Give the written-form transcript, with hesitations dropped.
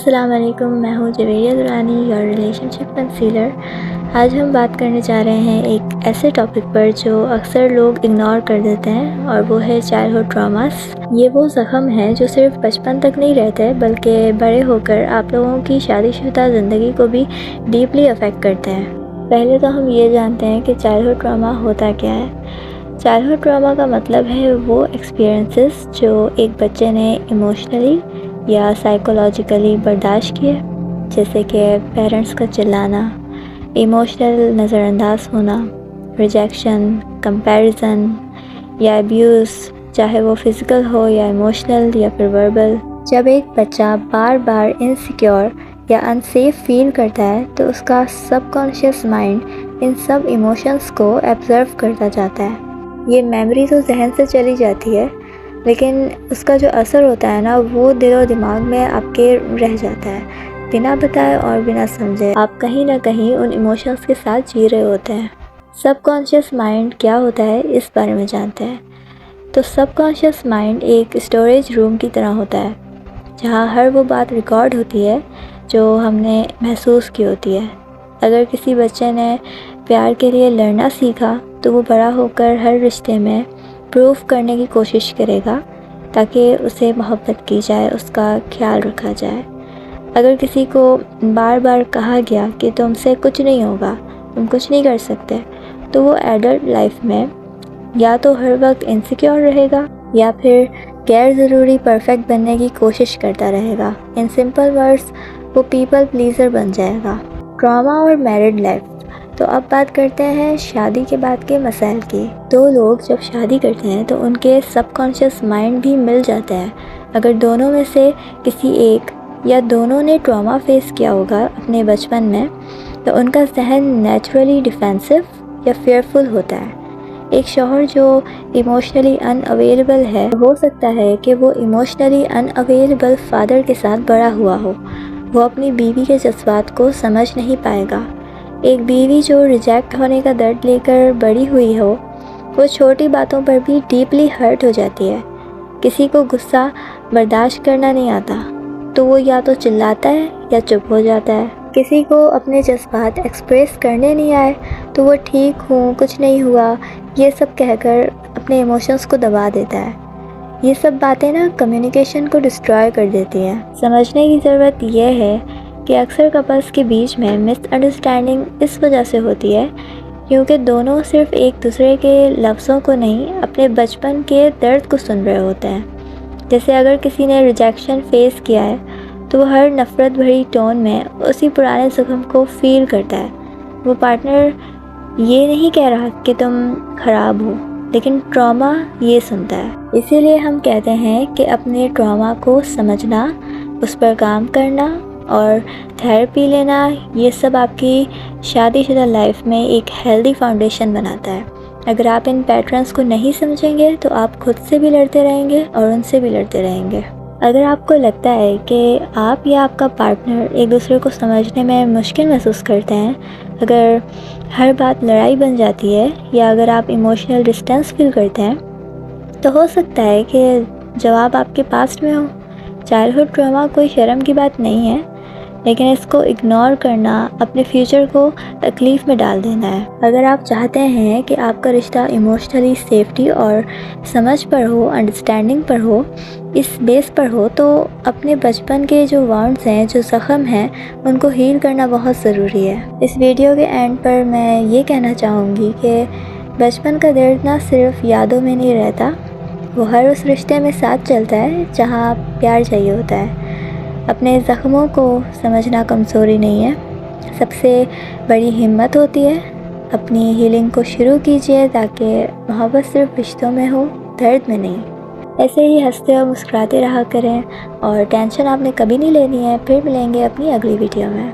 السلام علیکم، میں ہوں Javeria Durrani, your relation ship concealer. آج ہم بات کرنے جا رہے ہیں ایک ایسے ٹاپک پر جو اکثر لوگ اگنور کر دیتے ہیں، اور وہ ہے چائلڈہڈ ٹراماز۔ یہ وہ زخم ہیں جو صرف بچپن تک نہیں رہتے بلکہ بڑے ہو کر آپ لوگوں کی شادی شدہ زندگی کو بھی ڈیپلی افیکٹ کرتے ہیں۔ پہلے تو ہم یہ جانتے ہیں کہ چائلڈہڈ ٹراما ہوتا کیا ہے۔ چائلڈہڈ ٹراما کا مطلب ہے وہ ایکسپیرئنسز جو ایک بچے نے ایموشنلی یا سائیکولوجیکلی برداشت کیے، جیسے کہ پیرنٹس کا چلانا، ایموشنل نظر انداز ہونا، ریجیکشن، کمپیریزن یا ابیوز، چاہے وہ فزیکل ہو یا ایموشنل یا پھر وربل۔ جب ایک بچہ بار بار انسیکیور یا انسیف فیل کرتا ہے تو اس کا سب conscious mind in sub emotions کو ایبزرو کرتا جاتا ہے۔ یہ میموری تو ذہن سے چلی جاتی ہے، لیکن اس کا جو اثر ہوتا ہے نا، وہ دل و دماغ میں آپ کے رہ جاتا ہے۔ بنا بتائے اور بنا سمجھے آپ کہیں نہ کہیں ان ایموشنز کے ساتھ جی رہے ہوتے ہیں۔ سب کانشیس مائنڈ کیا ہوتا ہے اس بارے میں جانتے ہیں۔ تو سب کانشیس مائنڈ ایک اسٹوریج روم کی طرح ہوتا ہے، جہاں ہر وہ بات ریکارڈ ہوتی ہے جو ہم نے محسوس کی ہوتی ہے۔ اگر کسی بچے نے پیار کے لیے لڑنا سیکھا تو وہ بڑا ہو کر ہر رشتے میں پروف کرنے کی کوشش کرے گا تاکہ اسے محبت کی جائے، اس کا خیال رکھا جائے۔ اگر کسی کو بار بار کہا گیا کہ تم سے کچھ نہیں ہوگا، تم کچھ نہیں کر سکتے، تو وہ ایڈلٹ لائف میں یا تو ہر وقت انسیکیور رہے گا یا پھر غیر ضروری پرفیکٹ بننے کی کوشش کرتا رہے گا۔ ان سمپل ورڈز، وہ پیپل پلیزر بن جائے گا۔ ٹراما اور میرڈ لائف۔ تو اب بات کرتے ہیں شادی کے بعد کے مسائل کی۔ دو لوگ جب شادی کرتے ہیں تو ان کے سب کانشیس مائنڈ بھی مل جاتے ہیں۔ اگر دونوں میں سے کسی ایک یا دونوں نے ٹراما فیس کیا ہوگا اپنے بچپن میں، تو ان کا ذہن نیچرلی ڈیفینسو یا فیئرفل ہوتا ہے۔ ایک شوہر جو ایموشنلی ان اویلیبل ہے، ہو سکتا ہے کہ وہ ایموشنلی ان اویلیبل فادر کے ساتھ بڑا ہوا ہو۔ وہ اپنی بیوی کے جذبات کو سمجھ نہیں پائے گا۔ ایک بیوی جو ریجیکٹ ہونے کا درد لے کر بڑی ہوئی ہو، وہ چھوٹی باتوں پر بھی ڈیپلی ہرٹ ہو جاتی ہے۔ کسی کو غصہ برداشت کرنا نہیں آتا تو وہ یا تو چلاتا ہے یا چپ ہو جاتا ہے۔ کسی کو اپنے جذبات ایکسپریس کرنے نہیں آئے تو وہ ٹھیک ہوں، کچھ نہیں ہوا، یہ سب کہہ کر اپنے ایموشنز کو دبا دیتا ہے۔ یہ سب باتیں نا کمیونیکیشن کو ڈسٹرائے کر دیتی ہیں۔ سمجھنے کی ضرورت یہ ہے کہ اکثر کپلز کے بیچ میں مس انڈرسٹینڈنگ اس وجہ سے ہوتی ہے کیونکہ دونوں صرف ایک دوسرے کے لفظوں کو نہیں، اپنے بچپن کے درد کو سن رہے ہوتے ہیں۔ جیسے اگر کسی نے ریجیکشن فیس کیا ہے تو وہ ہر نفرت بھری ٹون میں اسی پرانے زخم کو فیل کرتا ہے۔ وہ پارٹنر یہ نہیں کہہ رہا کہ تم خراب ہو، لیکن ٹراما یہ سنتا ہے۔ اسی لیے ہم کہتے ہیں کہ اپنے ٹراما کو سمجھنا، اس پر کام کرنا اور تھیراپی لینا، یہ سب آپ کی شادی شدہ لائف میں ایک ہیلدی فاؤنڈیشن بناتا ہے۔ اگر آپ ان پیٹرنز کو نہیں سمجھیں گے تو آپ خود سے بھی لڑتے رہیں گے اور ان سے بھی لڑتے رہیں گے۔ اگر آپ کو لگتا ہے کہ آپ یا آپ کا پارٹنر ایک دوسرے کو سمجھنے میں مشکل محسوس کرتے ہیں، اگر ہر بات لڑائی بن جاتی ہے یا اگر آپ ایموشنل ڈسٹینس فیل کرتے ہیں، تو ہو سکتا ہے کہ جواب آپ کے پاسٹ میں ہو۔ چائلڈہڈ ٹراما کوئی شرم کی بات نہیں ہے، لیکن اس کو اگنور کرنا اپنے فیوچر کو تکلیف میں ڈال دینا ہے۔ اگر آپ چاہتے ہیں کہ آپ کا رشتہ ایموشنلی سیفٹی اور سمجھ پر ہو، انڈرسٹینڈنگ پر ہو، اس بیس پر ہو، تو اپنے بچپن کے جو وانڈز ہیں، جو زخم ہیں، ان کو ہیل کرنا بہت ضروری ہے۔ اس ویڈیو کے اینڈ پر میں یہ کہنا چاہوں گی کہ بچپن کا درد نہ صرف یادوں میں نہیں رہتا، وہ ہر اس رشتے میں ساتھ چلتا ہے جہاں پیار چاہیے ہوتا ہے۔ اپنے زخموں کو سمجھنا کمزوری نہیں ہے، سب سے بڑی ہمت ہوتی ہے۔ اپنی ہیلنگ کو شروع کیجیے تاکہ محبت صرف رشتوں میں ہو، درد میں نہیں۔ ایسے ہی ہنستے اور مسکراتے رہا کریں، اور ٹینشن آپ نے کبھی نہیں لینی ہے۔ پھر ملیں گے اپنی اگلی ویڈیو میں۔